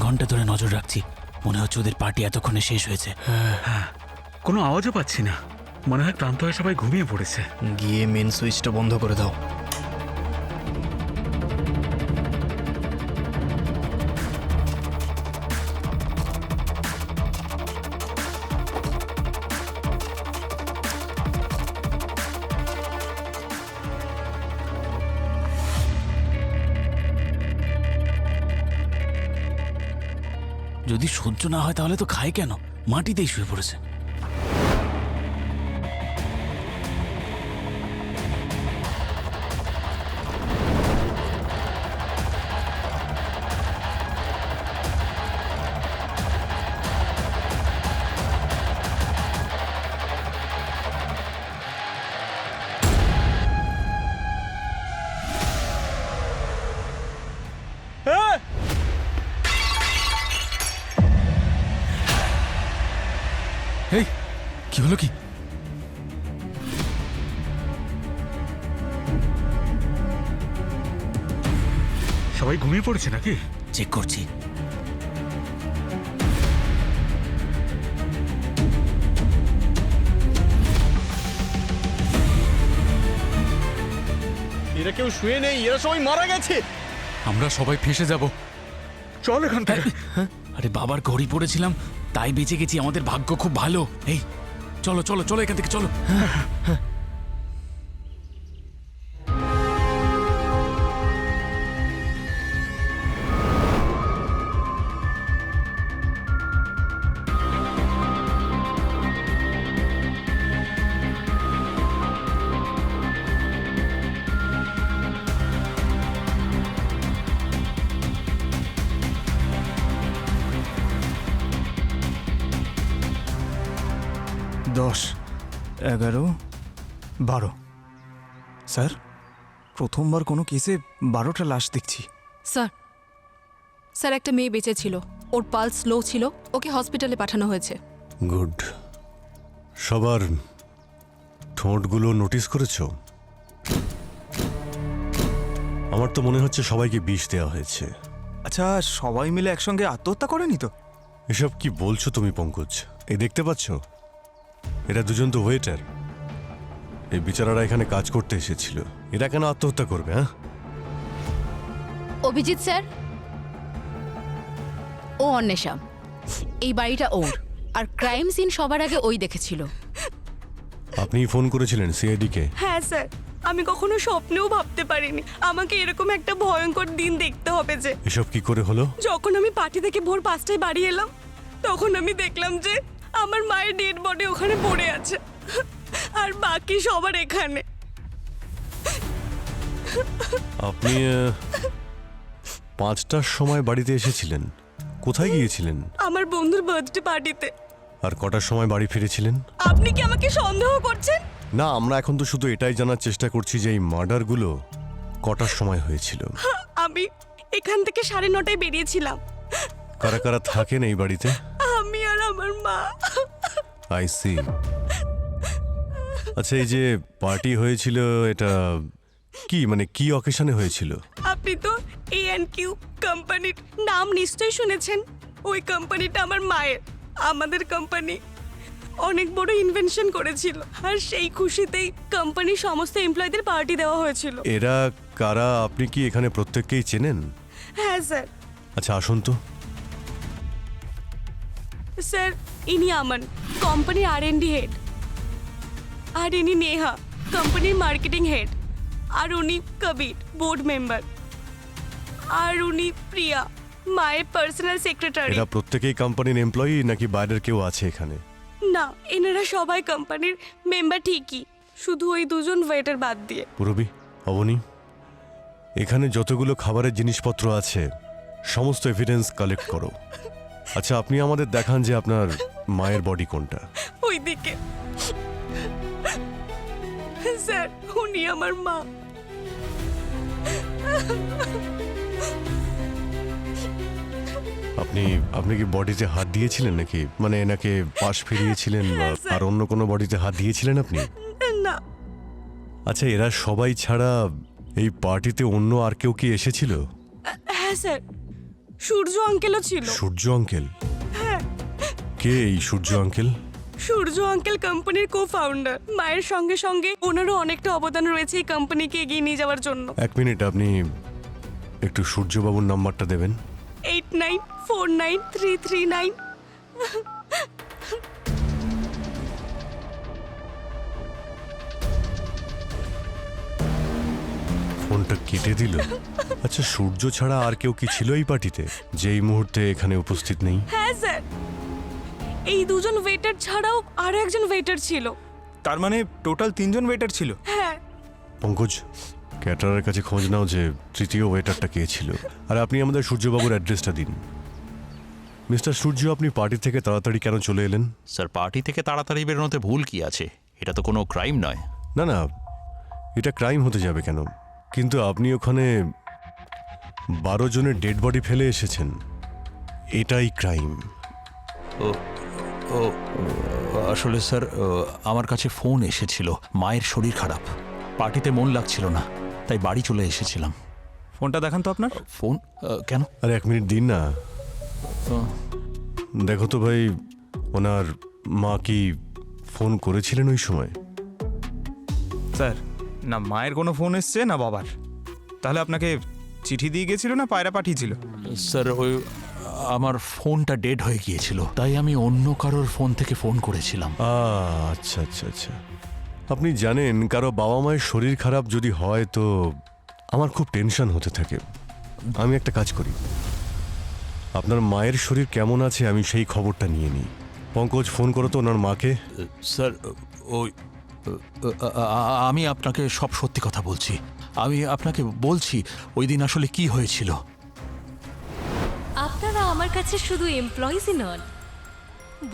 ঘন্টা ধরে নজর রাখছি, মনে হচ্ছে ওদের পার্টি এতক্ষণে শেষ হয়েছে। কোনো আওয়াজও পাচ্ছি না, মনে হয় ক্লান্ত হয়ে সবাই ঘুমিয়ে পড়েছে। গিয়ে মেন সুইচটা বন্ধ করে দাও। যদি সহ্য না হয় তাহলে তো খায় কেন? মাটিতেই শুয়ে পড়েছে। এই কি হলো কি? সবাই ঘুমিয়ে পড়েছে নাকি? চেক করছি। এরা কেউ শুয়ে নেই, এরা সবাই মারা গেছে। আমরা সবাই ফেঁসে যাব। চল এখান থেকে। আরে বাবার ঘড়ি পড়েছিলাম, তাই বেঁচে গেছি। আমাদের ভাগ্য খুব ভালো। এই চলো চলো চলো এখান থেকে চলো। দশ, 11, 12। স্যার, প্রথমবার কোনো কেসে 12টা লাশ দেখছি। স্যার স্যার একটা মেয়ে বেঁচে ছিল, ওর পালস লো ছিল, ওকে হসপিটালে পাঠানো হয়েছে। গুড। সবার ঠোঁটগুলো নোটিস করেছো? আমার তো মনে হচ্ছে সবাইকে বিষ দেওয়া হয়েছে। আচ্ছা, সবাই মিলে একসঙ্গে আত্মহত্যা করেনি তো? এসব কি বলছো তুমি পঙ্কজ? এই দেখতে পাচ্ছ, এরা দুজন তো ওয়েটার। এই বিচারারা এখানে কাজ করতে এসেছিল, এরা কেন আত্মহত্যা করবে? হ্যাঁ, অভিজিৎ স্যার, ও অন্বেষা, এই বাড়িটা ওর, আর ক্রাইম সিন সবার আগে ওই দেখেছিল। আপনি ফোন করেছিলেন সিআইডি কে? হ্যাঁ স্যার, আমি কখনো স্বপ্নেও ভাবতে পারিনি আমাকে এরকম একটা ভয়ঙ্কর দিন দেখতে হবে। যে এসব কি করে হলো? যখন আমি পার্টি থেকে ভোর 5টায় বাড়ি এলাম, তখন আমি দেখলাম যে আমার মায়ের ডেড বডি ওখানে পড়ে আছে, আর বাকি সবার এখানে। আপনি 5টার সময় বাড়িতে এসেছিলেন, কোথায় গিয়েছিলেন? আমার বন্ধুর বার্থডে পার্টিতে। আর কটার সময় বাড়ি ফিরেছিলেন? আপনি কি আমাকে সন্দেহ করছেন? না, আমরা এখন তো শুধু এটাই জানার চেষ্টা করছি যে এই মার্ডারগুলো কটার সময় হয়েছিল। আমি এখান থেকে 9:30টায় বেরিয়েছিলাম। কারা কারা থাকেন এই বাড়িতে? আমি আর আমার মা। I see. আচ্ছা, এই যে পার্টি হয়েছিল, এটা কি মানে কি অকেশনে হয়েছিল? আপনি তো A&Q কোম্পানির নাম নিশ্চয়ই শুনেছেন। ওই কোম্পানিটা আমার মায়ের। আমাদের কোম্পানি অনেক বড় ইনভেনশন করেছিল, আর সেই খুশিতেই কোম্পানির সমস্ত এমপ্লয়ীদের পার্টি দেওয়া হয়েছিল। এরা কারা? আপনি কি এখানে প্রত্যেককেই চেনেন? হ্যাঁ স্যার। আচ্ছা, আসুন তো। স্যার, ইনি আমান, কোম্পানির R&D হেড। আর ইনি নেহা, কোম্পানির মার্কেটিং হেড। আর উনি কবির, বোর্ড মেম্বার। আর উনি প্রিয়া, মায়ের পার্সোনাল সেক্রেটারি। এরা প্রত্যেকেই কোম্পানির এমপ্লয়ি নাকি বাইরের কেউ আছে এখানে? না, এনারা সবাই কোম্পানির মেম্বার ঠিকই, শুধু ওই দুজন ওয়েটার বাদ দিয়ে। পুরবি, অবনী, এখানে যতগুলো খাবারের জিনিসপত্র আছে সমস্ত এভিডেন্স কালেক্ট করো। আচ্ছা, আপনি আমাদের দেখান যে আপনার মায়ের বডি কোনটা। ওইদিকে। স্যার, উনি আমার মা। আপনি আপনি কি বডিতে হাত দিয়েছিলেন নাকি? মানে এনাকে পাশ ফিরিয়েছিলেন আর অন্য কোনো বডিতে হাত দিয়েছিলেন আপনি? না। আচ্ছা, এরা সবাই ছাড়া এই পার্টিতে অন্য আর কেউ কি এসেছিল? হ্যাঁ স্যার, সূর্য আঙ্কেলও ছিল। সূর্য আঙ্কেল? কে এই সূর্য আঙ্কেল? সূর্য আঙ্কেল কোম্পানির কো ফাউন্ডার। মায়ের সঙ্গে সঙ্গে ওনারও অনেকটা অবদান রয়েছে এই কোম্পানিকে এগিয়ে নিয়ে যাওয়ার জন্য। এক মিনিট, আপনি একটু সূর্যবাবুর নাম্বারটা দেবেন? 89493339। ফোনটা কেটে দিল। আচ্ছা, সূর্য ছাড়া আর কেউ কি ছিল এই পার্টিতে যে এই মুহূর্তে এখানে উপস্থিত নেই? হ্যাঁ স্যার, এই দুজন ওয়েটার ছাড়াও আরো একজন ওয়েটার ছিল। তার মানে টোটাল 3 জন ওয়েটার ছিল। হ্যাঁ পঙ্কজ, ক্যাটারের কাছে খোঁজ নাও যে তৃতীয় ওয়েটারটা কে ছিল। আর আপনি আমাদের সূর্যবাবুর অ্যাড্রেসটা দিন। মিস্টার সূর্য, আপনি পার্টি থেকে তাড়াতাড়ি কেন চলে এলেন? স্যার, পার্টি থেকে তাড়াতাড়ি বেরোনোতে ভুল কি আছে? এটা তো কোনো ক্রাইম নয়। না না, এটা ক্রাইম হতে যাবে কেন? কিন্তু আপনি ওখানে 12 জনের ডেড বডি ফেলে এসেছেন, এটাই ক্রাইম। ও ও আসলে স্যার, আমার কাছে ফোন এসেছিল। মায়ের শরীর খারাপ, পার্টিতে মন লাগছিল না, তাই বাড়ি চলে এসেছিলাম। ফোনটা দেখান তো আপনার। ফোন কেন? আরে 1 মিনিট দিন না। দেখো তো ভাই, ওনার মা কি ফোন করেছিলেন ওই সময়? স্যার, না মায়ের কোনো ফোন এসছে না বাবার। তাহলে আপনাকে চিঠি দিয়ে গেছিল না পায়রা পাঠিয়েছিল? স্যার, ওই আমার ফোনটা ডেড হয়ে গিয়েছিল, তাই আমি অন্য কারোর ফোন থেকে ফোন করেছিলাম। আচ্ছা আচ্ছা আচ্ছা। আপনি জানেন, কারো বাবা মায়ের শরীর খারাপ যদি হয় তো আমার খুব টেনশন হতে থাকে। আমি একটা কাজ করি, আপনার মায়ের শরীর কেমন আছে আমি সেই খবরটা নিয়ে নিই। পঙ্কজ, ফোন করো তো ওনার মাকে। স্যার, ওই আমি আপনাকে সব সত্যি কথা বলছি। আমি আপনাকে বলছি ওই দিন আসলে কি হয়েছিল। আপনারা আমার কাছে শুধু এমপ্লয়িজই নন,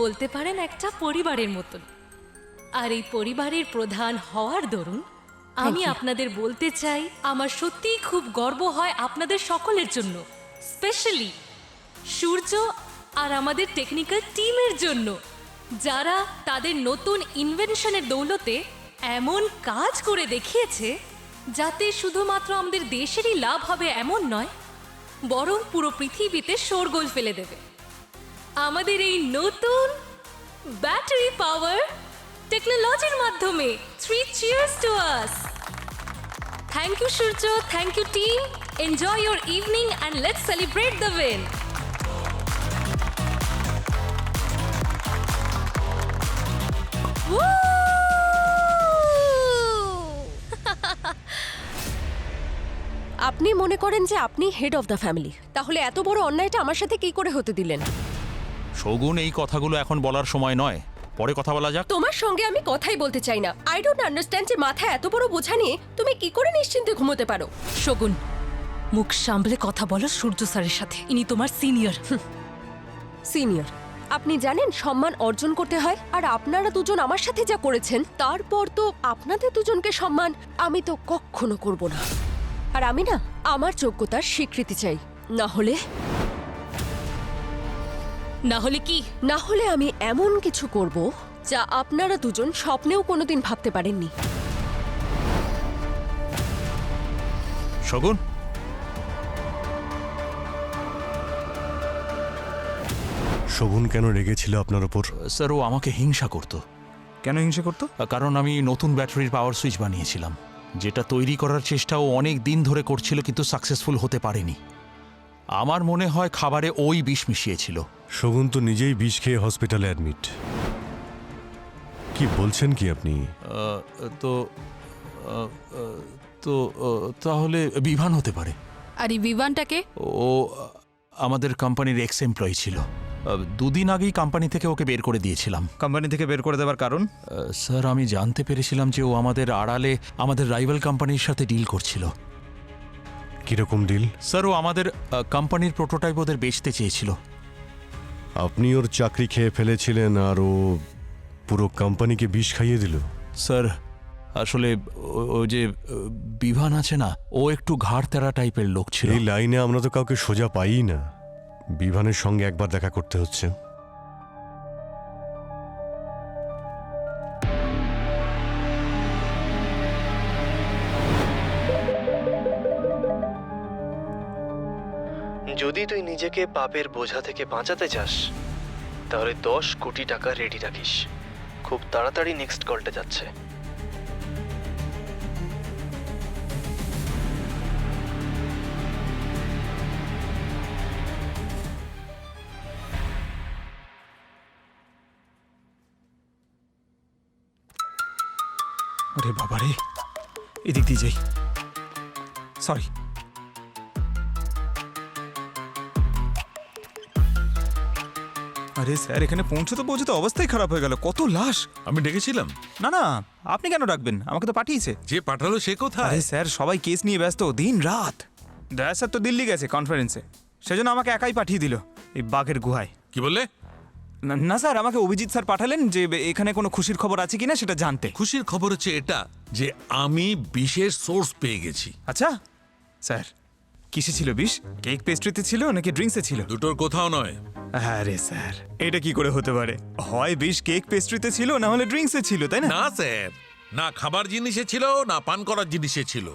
বলতে পারেন একটা পরিবারের মতন। আর এই পরিবারের প্রধান হওয়ার দরুন আমি আপনাদের বলতে চাই, আমার সত্যিই খুব গর্ব হয় আপনাদের সকলের জন্য, স্পেশালি সূর্য আর আমাদের টেকনিক্যাল টিমের জন্য, যারা তাদের নতুন ইনভেনশনের দৌলতে এমন কাজ করে দেখিয়েছে যাতে শুধুমাত্র আমাদের দেশেরই লাভ হবে এমন নয়, বরং পুরো পৃথিবীতে শোরগোল ফেলে দেবে। আমাদের এই নতুন ব্যাটারি পাওয়ার টেকনোলজির মাধ্যমে। 3 cheers to us! Thank you Surya, thank you team. Enjoy your evening and let's celebrate the win. Woo! আপনি মনে করেন যে আপনি হেড অফ দ্য ফ্যামিলি, তাহলে এত বড় অন্যায়টা আমার সাথে কি করে হতে দিলেন? শগুন, এই কথাগুলো এখন বলার সময় নয়, পরে কথা বলা যাক। তোমার সঙ্গে আমি কথাই বলতে চাই না। আই ডোন্ট আন্ডারস্ট্যান্ড যে মাথায় এত বড় বোঝা নিয়ে তুমি কি করে নিশ্চিন্তে ঘুমোতে পারো। শগুন, মুখ সামলে কথা বলো সূর্য স্যারের সাথে, ইনি তোমার সিনিয়র। সিনিয়র? আপনি জানেন সম্মান অর্জন করতে হয়, আর আপনারা দুজন আমার সাথে যা করেছেন তারপর তো আপনাদের দুজনকে সম্মান আমি তো কখনো করব না। আর আমি না, আমার যোগ্যতার স্বীকৃতি চাই, না হলে কি? না হলে আমি এমন কিছু করব যা আপনারা দুজন স্বপ্নেও কোনোদিন ভাবতে পারেননি। শগুন, শগুন কেন রেগেছিল আপনার ওপর? স্যার, ও আমাকে হিংসা করত। কেন হিংসা করতো? কারণ আমি নতুন ব্যাটারির পাওয়ার সুইচ বানিয়েছিলাম, যেটা তৈরি করার চেষ্টা ও অনেক দিন ধরে করছিল কিন্তু সাকসেসফুল হতে পারেনি। আমার মনে হয় খাবারে ওই বিষ মিশিয়েছিল। শগুন তো নিজেই বিষ খেয়ে হসপিটালে অ্যাডমিট। কি বলছেন কি আপনি? তো তো তাহলে বিভান হতে পারে। আর এই বিভানটাকে? ও আমাদের কোম্পানির এক্স এমপ্লয়ি ছিল। 2 দিন আগেই কোম্পানি থেকে ওকে বের করে দিয়েছিলাম। কোম্পানি থেকে বের করে দেওয়ার কারণ? স্যার, আমি জানতে পেরেছিলাম যে ও আমাদের আড়ালে আমাদের রাইভাল কোম্পানির সাথে ডিল করছিল। কিরকম ডিল? স্যার, ও আমাদের কোম্পানির প্রোটোটাইপ ওদের বেচতে চেয়েছিল। আপনি ওর চাকরি খেয়ে ফেলেছিলেন আর ও পুরো কোম্পানিকে বিষ খাইয়ে দিল? স্যার, আসলে ও যে বিভান আছে না, ও একটু ঘাড় তেরা টাইপের লোক ছিল। এই লাইনে আমরা তো কাউকে সোজা পাই না। বিভানের সঙ্গে একবার দেখা করতে হচ্ছে। যদি তুই নিজেকে পাপের বোঝা থেকে বাঁচাতে চাস তাহলে 10 কোটি টাকা রেডি রাখিস। খুব তাড়াতাড়ি নেক্সট কলটা যাচ্ছে। আরে বাবা রে, এদিক দিয়ে যাই। সরি। আরে স্যার, এখানে পৌঁছতে অবস্থাই খারাপ হয়ে গেল। কত লাশ! আমি ডেকেছিলাম। না না, আপনি কেন ডাকবেন? আমাকে তো পাঠিয়েছে। যে পাঠালো সে কোথায়? আরে স্যার, সবাই কেস নিয়ে ব্যস্ত দিন রাত। দয়া স্যার তো দিল্লি গেছে কনফারেন্সে, সেজন্য আমাকে একাই পাঠিয়ে দিল এই বাঘের গুহায়। কি বললে? না স্যার, আমাকে অভিজিৎ স্যার পাঠালেন যে এখানে কোনো খুশির খবর আছে কিনা সেটা জানতে। খুশির খবর হচ্ছে এটা যে আমি বিশেষ সোর্স পেয়ে গেছি। আচ্ছা স্যার, কিসে ছিল বিষ? কেক পেস্ট্রিতে ছিল নাকি ড্রিঙ্কসে ছিল? দুটোর কোথাও নয়। আরে স্যার, এটা কি করে হতে পারে? হয় বিষ কেক পেস্ট্রিতে ছিল, না হলে ড্রিঙ্কসে ছিল, তাই না? না স্যার, না খাবার জিনিসে ছিল না পান করার জিনিসে ছিল।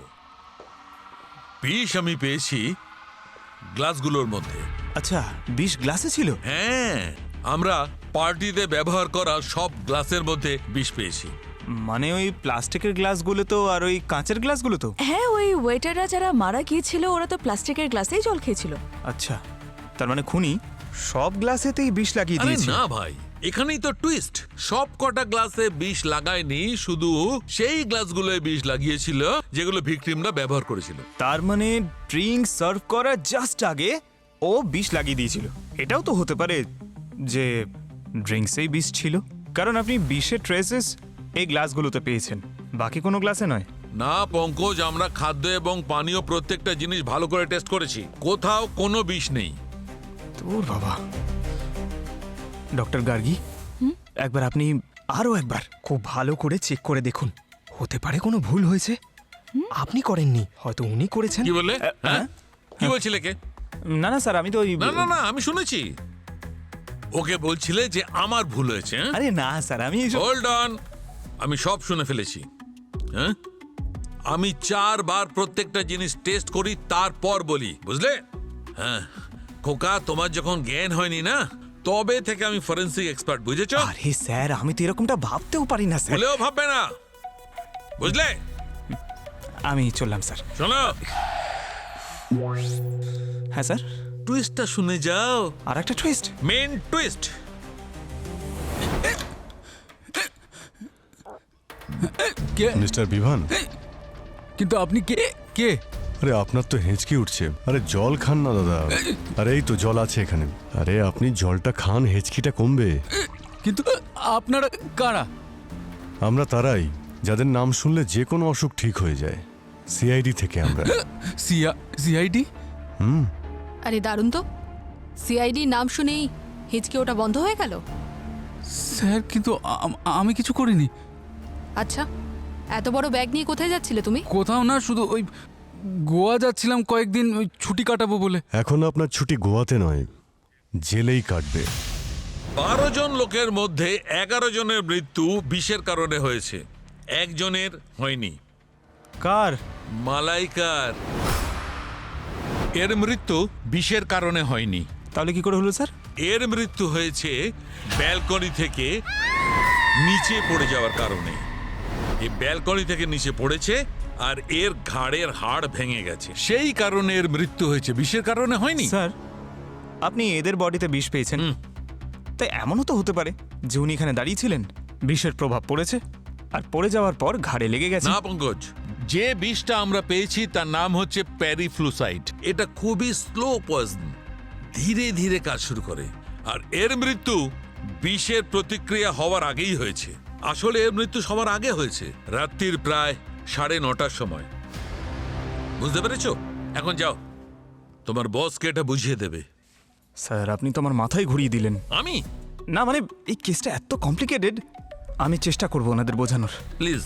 বিষ আমি পেয়েছি গ্লাসগুলোর মধ্যে। আচ্ছা, বিষ গ্লাসে ছিল? হ্যাঁ, আমরা পার্টিতে ব্যবহার করা সব গ্লাসের মধ্যে বিষ পেয়েছি। মানে ওই প্লাস্টিকের গ্লাসগুলো তো, আর ওই কাঁচের গ্লাসগুলো তো? হ্যাঁ, ওই ওয়েটাররা যারা মারা গিয়েছিল ওরা তো প্লাস্টিকের গ্লাসেই জল খেয়েছিল। আচ্ছা, তার মানে খুনি সব গ্লাসেতেই বিষ লাগিয়ে আরে দিয়েছে। না ভাই, এখানেই তো টুইস্ট। সব কটা গ্লাসে বিষ লাগায়নি, শুধু সেই গ্লাসগুলোয় বিষ লাগিয়েছিল যেগুলো ভিকটিমরা ব্যবহার করেছিল। তার মানে ড্রিঙ্ক সার্ভ করার জাস্ট আগে ও বিষ লাগিয়ে দিয়েছিল। এটাও তো হতে পারে যে ড্রিঙ্কসেই বিষ ছিল, কারণ আপনি বিষের ট্রেসেস এই গ্লাসগুলোতে পেয়েছেন, বাকি কোনো গ্লাসে নয়। না পঙ্কজ, আমরা খাদ্য এবং পানীয় প্রত্যেকটা জিনিস ভালো করে টেস্ট করেছি, কোথাও কোনো বিষ নেই। তোর বাবা। ডক্টর গার্গী, একবার আপনি আরো একবার খুব ভালো করে চেক করে দেখুন, হতে পারে কোনো ভুল হয়েছে। আপনি করেননি, হয়তো উনি করেছেন। কি বললে? হ্যাঁ, কি বলছিলে কে? না না স্যার, আমি তো ওই না না না, আমি শুনেছি। ওকে বলছিলে যে আমার ভুল হয়েছে। হ্যাঁ? আরে না স্যার, আমি হোল্ড অন, আমি সব শুনে ফেলেছি। হ্যাঁ, আমি 4 বার প্রত্যেকটা জিনিস টেস্ট করি, তারপর বলি, বুঝলে? হ্যাঁ খোকা, তোমার যখন জ্ঞান হয়নি না, তবে থেকে আমি ফরেন্সিক এক্সপার্ট, বুঝেছো? আরে স্যার, আমি তো এরকমটা ভাবতেও পারি না স্যার। বলেও ভাববে না, বুঝলে? আমি চললাম স্যার। শোনো, হ্যাঁ স্যার, টুইস্টটা শুনে যাও। আর একটা টুইস্ট? Main twist. কে? মিস্টার বিভান, কিন্তু আপনি কে? কে? আরে আপনার তো হেঁচকি উঠছে। আরে জল খান না দাদা। আরে এই তো জল আছে এখানে। আরে আপনি জলটা খান, হেঁচকিটা কমবে। কিন্তু আপনারা কারা? আমরা তারাই যাদের নাম শুনলে যে কোনো অসুখ ঠিক হয়ে যায়। সিআইডি থেকে আমরা। সিআইডি? আরে দারুণ তো, সিআইডি নাম শুনেই হিচকে ওটা বন্ধ হয়ে গেল। স্যার, কিন্তু আমি কিছু করিনি। আচ্ছা, এত বড় ব্যাগ নিয়ে কোথায় যাচ্ছিলে তুমি? কোথাও না, শুধু ওই গোয়া যাচ্ছিলাম কয়েকদিন ওই ছুটি কাটাবো বলে। এখন আপনার ছুটি গোয়াতে নয়, জেলেই কাটবে। 12 জন লোকের মধ্যে 11 জনের মৃত্যু বিষের কারণে হয়েছে, একজনের হয়নি। কার? মালাইকার। এর মৃত্যু বিষের কারণে হয়নি। তাহলে কি করে হলো স্যার? এর মৃত্যু হয়েছে ব্যালকনি থেকে নিচে পড়ে যাওয়ার কারণে। এই ব্যালকনি থেকে নিচে পড়েছে আর এর ঘাড়ের হাড় ভেঙে গেছে, সেই কারণে এর মৃত্যু হয়েছে, বিষের কারণে হয়নি। স্যার, আপনি এদের বডিতে বিষ পেয়েছেন, তাই এমনও তো হতে পারে যে উনি এখানে দাঁড়িয়ে ছিলেন, বিষের প্রভাব পড়েছে আর পড়ে যাওয়ার পর ঘাড়ে লেগে গেছে। না পঙ্কজ, যে বিষটা আমরা পেয়েছি তার নাম হচ্ছে প্যারিফ্লুসাইড। এটা খুবই স্লো পয়জন, ধীরে ধীরে কাজ শুরু করে। আর এর মৃত্যু বিষের প্রতিক্রিয়া হওয়ার আগেই হয়েছে। আসলে এর মৃত্যু সবার আগে হয়েছে, রাত্রির প্রায় 9:30টার সময়। বুঝতে পেরেছো? এখন যাও, তোমার বসকে এটা বুঝিয়ে দেবে। স্যার, আপনি তো আমার মাথায় ঘুরিয়ে দিলেন। আমি না, মানে এই কেসটা এত কমপ্লিকেটেড, আমি চেষ্টা করবো ওনাদের বোঝানোর। প্লিজ।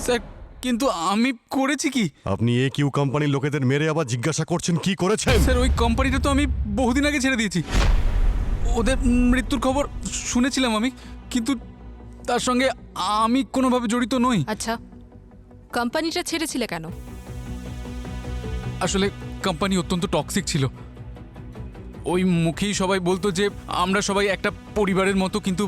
স্যার, কিন্তু আমি করেছি কি? আপনি এ কিউ কোম্পানির লোকেদের মেরে আবার জিজ্ঞাসা করছেন কি করেছেন? স্যার, ওই কোম্পানিটা তো আমি বহুদিন আগে ছেড়ে দিয়েছি। ওদের মৃত্যুর খবর শুনেছিলাম আমি, কিন্তু তার সঙ্গে আমি কোনোভাবে জড়িত নই। আচ্ছা, কোম্পানিটা ছেড়েছিলে কেন? আসলে কোম্পানি অত্যন্ত টক্সিক ছিল। ওই মুখেই সবাই বলতো যে আমরা সবাই একটা পরিবারের মতো, কিন্তু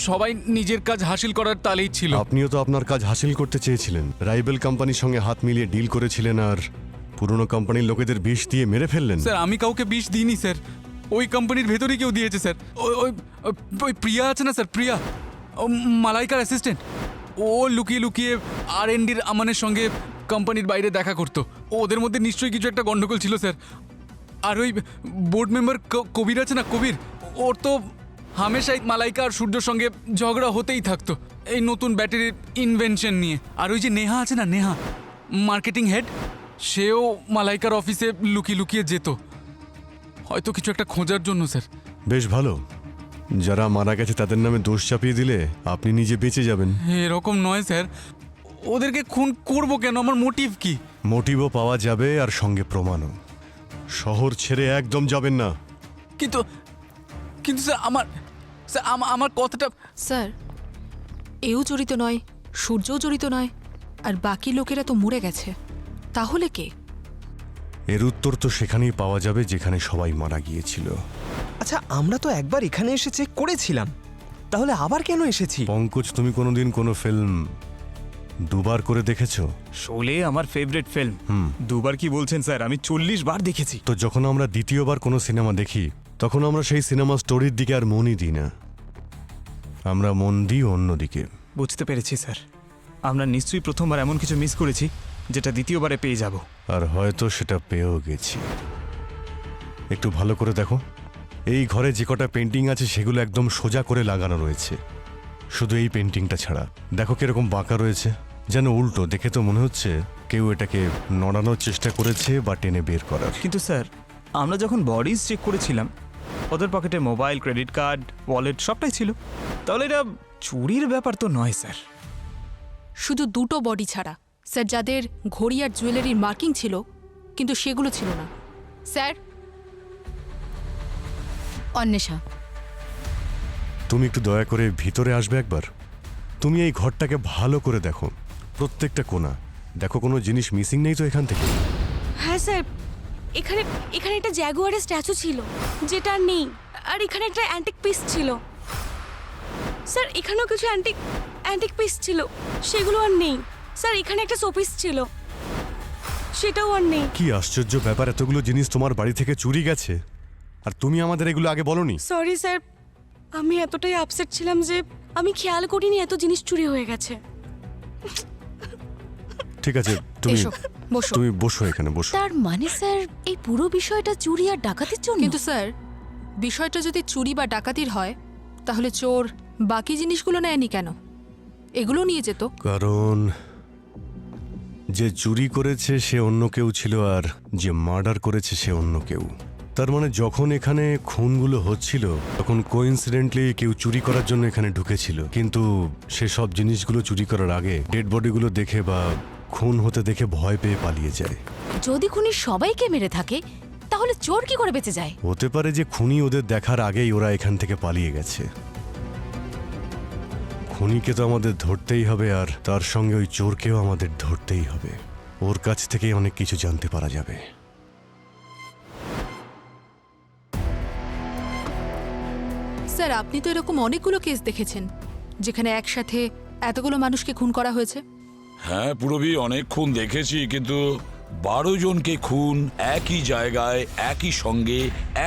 সবাই নিজের কাজ হাসিল করার তালেই ছিল। আপনিও তো আপনার কাজ হাসিল করতে চেয়েছিলেন, রাইভেল কোম্পানির সঙ্গে হাত মিলিয়ে ডিল করেছিলেন আর পুরনো কোম্পানির লোকেদের বিষ দিয়ে মেরে ফেললেন। স্যার আমি কাউকে বিষ দিইনি স্যার, ওই কোম্পানির ভেতরেই কেউ দিয়েছে স্যার। ওই ওই প্রিয়া আছে না স্যার, প্রিয়া, ও মালাইকার অ্যাসিস্ট্যান্ট, ও লুকিয়ে লুকিয়ে R&Dর আমানের সঙ্গে কোম্পানির বাইরে দেখা করতো। ওদের মধ্যে নিশ্চয়ই কিছু একটা গন্ডগোল ছিল স্যার। আর ওই বোর্ড মেম্বার কবির আছে না, কবির, ওর তো হামেশাই মালাইকা আর সূর্যর সঙ্গে ঝগড়া হতেই থাকতো এই নতুন ব্যাটারির ইনভেনশন নিয়ে। আর ওই যে নেহা আছে না, নেহা মার্কেটিং হেড, সেও মালাইকার অফিসে লুকিয়ে লুকিয়ে যেত, হয়তো কিছু একটা খোঁজার জন্য স্যার। বেশ ভালো, যারা মারা গেছে তাদের নামে দোষ চাপিয়ে দিলে আপনি নিজে বেঁচে যাবেন। এরকম নয় স্যার, ওদেরকে খুন করবো কেন? আমার মোটিভ কি? মোটিভও পাওয়া যাবে আর সঙ্গে প্রমাণও। শহর ছেড়ে একদম যাবেন না। কিন্তু কিন্তু স্যার আমার কথাটা। স্যার এও জড়িত নয়, সূর্যও জড়িত নয়, আর বাকি লোকেরা তো মরে গেছে, তাহলে কে? এর উত্তর তো সেখানেই পাওয়া যাবে যেখানে সবাই মারা গিয়েছিল। আচ্ছা, আমরা তো একবার এখানে এসে চেক করেছিলাম, তাহলে আবার কেন এসেছি? পঙ্কজ, তুমি কোনোদিন কোনো ফিল্ম দুবার করে দেখেছো? শোলে আমার ফেভারিট ফিল্ম। দুবার কি বলছেন স্যার, আমি 40 বার দেখেছি। তো যখন আমরা দ্বিতীয়বার কোনো সিনেমা দেখি তখন আমরা সেই সিনেমা স্টোরির দিকে আর মনই দিই না, আমরা মন দিই অন্যদিকে। বুঝতে পেরেছি স্যার, আমরা নিশ্চয়ই প্রথমবার এমন কিছু মিস করেছি যেটা দ্বিতীয়বারে পেয়ে যাব। আর হয়তো সেটা পেয়েও গেছি। একটু ভালো করে দেখো, এই ঘরে যে কটা পেন্টিং আছে সেগুলো একদম সোজা করে লাগানো রয়েছে, শুধু এই পেন্টিংটা ছাড়া। দেখো কিরকম বাঁকা রয়েছে, যেন উল্টো। দেখে তো মনে হচ্ছে কেউ এটাকে নড়ানোর চেষ্টা করেছে বা টেনে বের করার। কিন্তু স্যার, আমরা যখন বডিজ চেক করেছিলাম ওদের পকেটে মোবাইল, ক্রেডিট কার্ড, ওয়ালেট সবটাই ছিল, তাহলে এটা চুরির ব্যাপার তো নয় স্যার। শুধু দুটো বডি ছাড়া স্যার, যাদের ঘড়ি আর জুয়েলারির মার্কিং ছিল কিন্তু সেগুলো ছিল না স্যার। অন্বেষা, তুমি একটু দয়া করে ভিতরে আসবে একবার। তুমি এই ঘরটাকে ভালো করে দেখো, প্রত্যেকটা কোণা দেখো, কোনো জিনিস মিসিং নেই তো এখান থেকে? হ্যাঁ স্যার, এখানে এখানে একটা জ্যাগুয়ারের স্ট্যাচু ছিল যেটা আর নেই, আর এখানে একটা অ্যান্টিক পিস ছিল স্যার। এখানেও কিছু অ্যান্টিক পিস ছিল, সেগুলো আর নেই স্যার। এখানে একটা শোপিস ছিল, সেটাও আর নেই। কি আশ্চর্য ব্যাপার, এতগুলো জিনিস তোমার বাড়ি থেকে চুরি গেছে আর তুমি আমাদের এগুলো আগে বলনি? সরি স্যার, আমি এতটাই আপসেট ছিলাম যে আমি খেয়াল করিনি এত জিনিস চুরি হয়ে গেছে। ঠিক আছে, তুমি এসো, বসো। তুমি বসো, এখানে বসো। তার মানে স্যার এই পুরো বিষয়টা চুরি আর ডাকাতির জন্য? কিন্তু স্যার বিষয়টা যদি চুরি বা ডাকাতির হয় তাহলে চোর বাকি জিনিসগুলো নেয়নি কেন? এগুলো নিয়ে যেত। কারণ যে চুরি করেছে সে অন্য কেউ ছিল আর যে মার্ডার করেছে সে অন্য কেউ। তার মানে যখন এখানে খুনগুলো হচ্ছিল তখন কোইন্সিডেন্টলি কেউ চুরি করার জন্য এখানে ঢুকেছিল, কিন্তু সে সব জিনিসগুলো চুরি করার আগে ডেড বডিগুলো দেখে বা খুন হতে দেখে ভয় পেয়ে পালিয়ে যায়। যদি খুনি সবাইকে মেরে থাকে তাহলে চোর কি করে বেঁচে যায়? হতে পারে যে খুনি ওদের দেখার আগেই ওরা এখান থেকে পালিয়ে গেছে। খুনিকে তো আমাদের ধরতেই হবে আর তার সঙ্গে ওই চোরকেও আমাদের ধরতেই হবে। ওর কাছ থেকেই অনেক কিছু জানতে পারা যাবে। স্যার আপনি তো এরকম অনেকগুলো কেস দেখেছেন যেখানে একসাথে এতগুলো মানুষকে খুন করা হয়েছে। হ্যাঁ পুরবি, অনেক খুন দেখেছি, কিন্তু 12 জনকে খুন একই জায়গায়, একই সঙ্গে,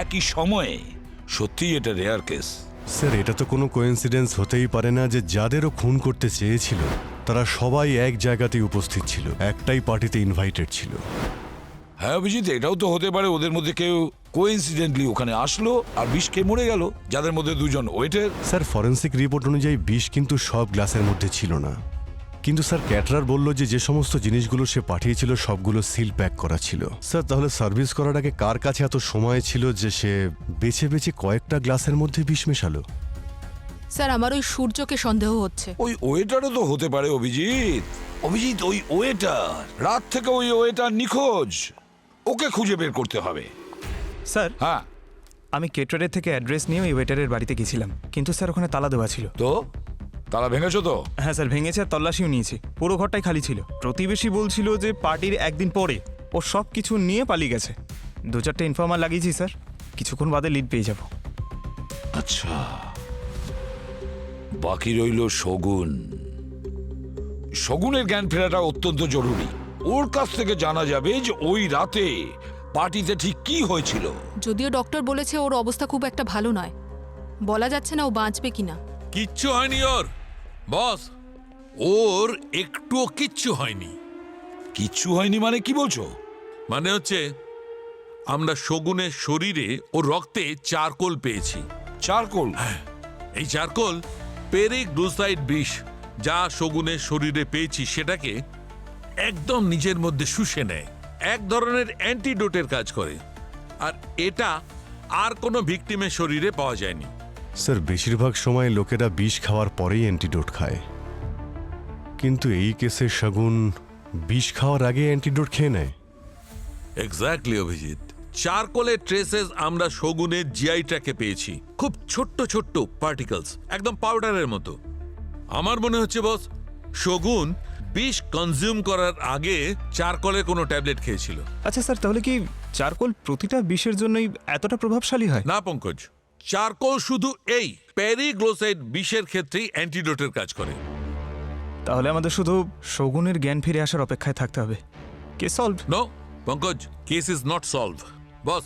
একই সময়ে, সত্যি এটা রেয়ার কেস। স্যার এটা তো কোনো কোইন্সিডেন্স হতেই পারে না যে যাদেরও খুন করতে চেয়েছিল তারা সবাই এক জায়গাতেই উপস্থিত ছিল, একটাই পার্টিতে ইনভাইটেড ছিল। হ্যাঁ অভিজিৎ, এটাও তো হতে পারে ওদের মধ্যে কেউ কোইন্সিডেন্টলি ওখানে আসলো আর বিষ খেয়ে মরে গেল, যাদের মধ্যে 2 জন ওয়েটার। স্যার ফরেন্সিক রিপোর্ট অনুযায়ী বিষ কিন্তু সব গ্লাসের মধ্যে ছিল না, কিন্তু স্যার ক্যাটারার বলল যে যে সমস্ত জিনিসগুলো সে পাঠিয়েছিল সবগুলো সিল প্যাক করা ছিল। স্যার তাহলে সার্ভিস করার আগে কার কাছে এত সময় ছিল যে সে বেছে বেছে কয়েকটা গ্লাসের মধ্যে বিষ মেশালো? স্যার আমার ওই সূর্যকে সন্দেহ হচ্ছে। ওই ওয়েটারও তো হতে পারে অভিজিৎ। অভিজিৎ ওই ওয়েটার, রাত থেকে ওই ওয়েটার নিখোঁজ, ওকে খুঁজে বের করতে হবে। স্যার হ্যাঁ, আমি কেটারের থেকে অ্যাড্রেস নিয়ে ওই ওয়েটারের বাড়িতে গেছিলাম, কিন্তু স্যার ওখানে তালা দেওয়া ছিল। তো তালা ভেঙেছো তো? হ্যাঁ স্যার, ভেঙেছে আর তল্লাশিও নিয়েছি, পুরো ঘরটাই খালি ছিল। প্রতিবেশী বলছিল যে পার্টির একদিন পরে ও সব কিছু নিয়ে পালিয়ে গেছে। 2-4টে ইনফর্মার লাগিয়েছি স্যার, কিছুক্ষণ বাদে লিড পেয়ে যাব। আচ্ছা, বাকি রইল শগুন। শগুনের জ্ঞান ফেরাটা অত্যন্ত জরুরি। ওর কাছ থেকে জানা যাবে যে ওই রাতে পার্টিতে ঠিক কি হয়েছিল। যদিও ডক্টর বলেছে ওর অবস্থা খুব একটা ভালো নয়, বলা যাচ্ছে না ও বাঁচবে কিনা। কিচ্ছু হয়নি ওর বস, ওর একটুও কিচ্ছু হয়নি। কিচ্ছু হয়নি মানে কি বলছো? মানে হচ্ছে আমরা শগুনের শরীরে ও রক্তে চারকোল পেয়েছি। চারকোল? এই চারকোল পেরিগ্লুসাইড বিষ যা শগুনের শরীরে পেয়েছি সেটাকে একদম নিজের মধ্যে শুষে নেয়, এক ধরনের অ্যান্টিডোটের কাজ করে। আর এটা আর কোনো ভিকটিমের শরীরে পাওয়া যায়নি। স্যার, বেশিরভাগ সময় লোকেরা বিষ খাওয়ার পরেই অ্যান্টিডোট খায়, কিন্তু এই কেসে শগুন বিষ খাওয়ার আগে অ্যান্টিডোট খেয়ে নেয়। এক্স্যাক্টলি অভিজিৎ, চারকোলের ট্রেসেস আমরা শগুনের জিআই ট্র্যাকে পেয়েছি। খুব ছোট্ট ছোট্ট পার্টিকলস, একদম পাউডারের মতো। আমার মনে হচ্ছে বস, শগুন বিষ কনজিউম করার আগে চারকোলের কোনো ট্যাবলেট খেয়েছিল। আচ্ছা স্যার, তাহলে কি চারকোল প্রতিটা বিষের জন্যই এতটা প্রভাবশালী হয়? না পঙ্কজ, চারকোল শুধু এই পেরিগ্লোসাইড বিষের ক্ষেত্রেই অ্যান্টিডোটের কাজ করে। তাহলে আমাদের শুধু শগুনের জ্ঞান ফিরে আসার অপেক্ষায় থাকতে হবে। Case solve? No Pankaj, case is not solve. Boss,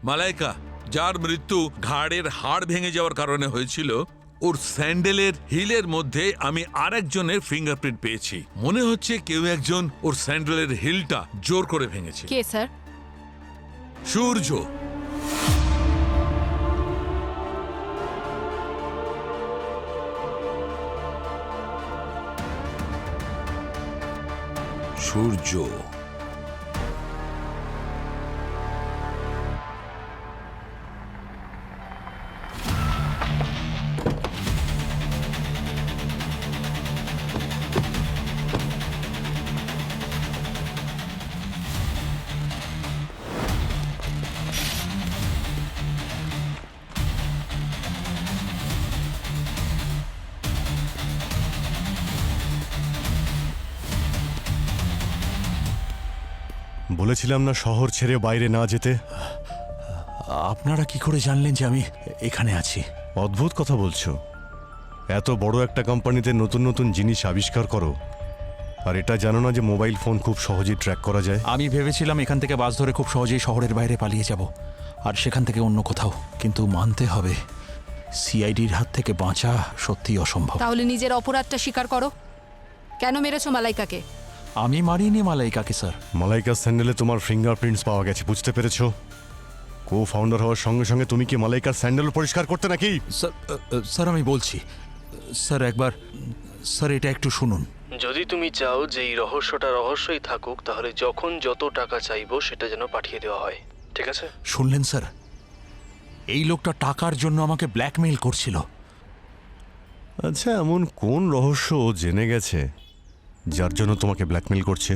Malaika যার মৃত্যু ঘাড়ের হাড় ভেঙে যাওয়ার কারণে হয়েছিল, ওর স্যান্ডেলের হিলের মধ্যে আমি আরেকজনের ফিঙ্গারপ্রিন্ট পেয়েছি। মনে হচ্ছে কেউ একজন ওর স্যান্ডেলের হিলটা জোর করে ভেঙেছে। কে স্যার? সূর্য। সূর্য? বলেছিলাম না শহর ছেড়ে বাইরে না যেতে। আপনারা কি করে জানলেন যে আমি এখানে আছি? অদ্ভুত কথা বলছো। এত বড় একটা কোম্পানিতে নতুন নতুন জিনিস আবিষ্কার করো, আর এটা জানো না যে মোবাইল ফোন খুব সহজেই ট্র্যাক করা যায়? আমি ভেবেছিলাম এখান থেকে বাস ধরে খুব সহজেই শহরের বাইরে পালিয়ে যাব, আর সেখান থেকে অন্য কোথাও। কিন্তু মানতে হবে, সিআইডির হাত থেকে বাঁচা সত্যিই অসম্ভব। তাহলে নিজের অপরাধটা স্বীকার করো। কেন মেরেছো মালাইকাকে? আমি মারিনি মালাইকাকে স্যার। মালাইকার স্যান্ডেলে তোমার ফিঙ্গারপ্রিন্টস পাওয়া গেছে, বুঝতে পেরেছো? কো ফাউন্ডার হওয়ার সঙ্গে সঙ্গে তুমি কি মালাইকার স্যান্ডেল পরিষ্কার করতে নাকি? স্যার আমি বলছি স্যার, একবার স্যার এটা একটু শুনুন। যদি তুমি চাও যে এই রহস্যটা রহস্যই থাকুক, তাহলে যখন যত টাকা চাইবো সেটা যেন পাঠিয়ে দেওয়া হয়, ঠিক আছে? শুনলেন স্যার, এই লোকটা টাকার জন্য আমাকে ব্ল্যাকমেইল করছিল। আচ্ছা, এমন কোন রহস্য ও জেনে গেছে যার জন্য তোমাকে ব্ল্যাকমেইল করছে?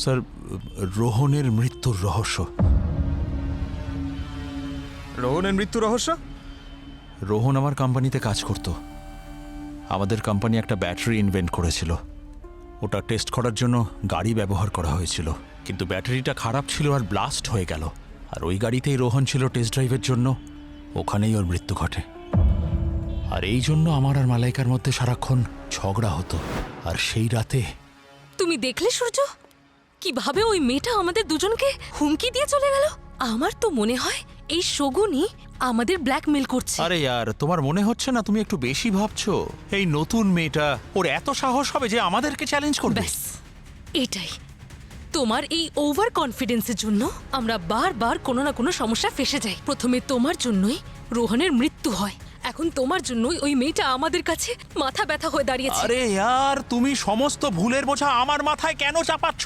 স্যার, রোহনের মৃত্যুর রহস্য। রোহনের মৃত্যু রহস্য? রোহন আমার কোম্পানিতে কাজ করত। আমাদের কোম্পানি একটা ব্যাটারি ইনভেন্ট করেছিল। ওটা টেস্ট করার জন্য গাড়ি ব্যবহার করা হয়েছিল, কিন্তু ব্যাটারিটা খারাপ ছিল আর ব্লাস্ট হয়ে গেল। আর ওই গাড়িতেই রোহন ছিল টেস্ট ড্রাইভের জন্য। ওখানেই ওর মৃত্যু ঘটে। আর এই জন্য আমার আর মালাইকার মধ্যে সারাক্ষণ ঝগড়া হতো। আর সেই রাতে তুমি দেখলে সূর্য, কিভাবে ওই মেয়েটা আমাদের দুজনকে হুমকি দিয়ে চলে গেল? আমার তো মনে হয় এই শগুনই আমাদের ব্ল্যাকমেল করছে। আরে ইয়ার, তোমার মনে হচ্ছে না তুমি একটু বেশি ভাবছো? এই নতুন মেয়েটা, ওর এত সাহস হবে যে আমাদেরকে চ্যালেঞ্জ করবে? ব্যাস এটাই। তোমার এই ওভার কনফিডেন্সের জন্য আমরা বারবার কোনো না কোনো সমস্যা ফেসে যাই। প্রথমে তোমার জন্যই রোহনের মৃত্যু হয়, এখন তোমার জন্যই ওই মেয়েটা আমাদের কাছে মাথা ব্যথা হয়ে দাঁড়িয়েছে। আরে ইয়ার, তুমি সমস্ত ভুলের বোঝা আমার মাথায় কেন চাপাচ্ছ?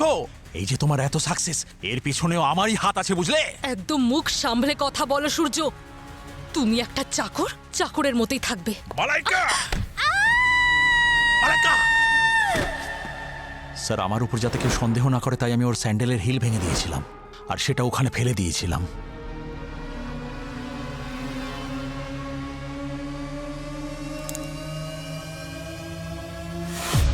এই যে তোমার এত সাকসেস, এর পিছনেও আমারই হাত আছে, বুঝলে? একদম মুখ সামলে কথা বলো সূর্য। তুমি একটা চাকর, চাকরের মতোই থাকবে। মালাইকা! মালাইকা! স্যার, আমার উপর যাতে কেউ সন্দেহ না করে তাই আমি ওর স্যান্ডেলের হিল ভেঙে দিয়েছিলাম, আর সেটা ওখানে ফেলে দিয়েছিলাম।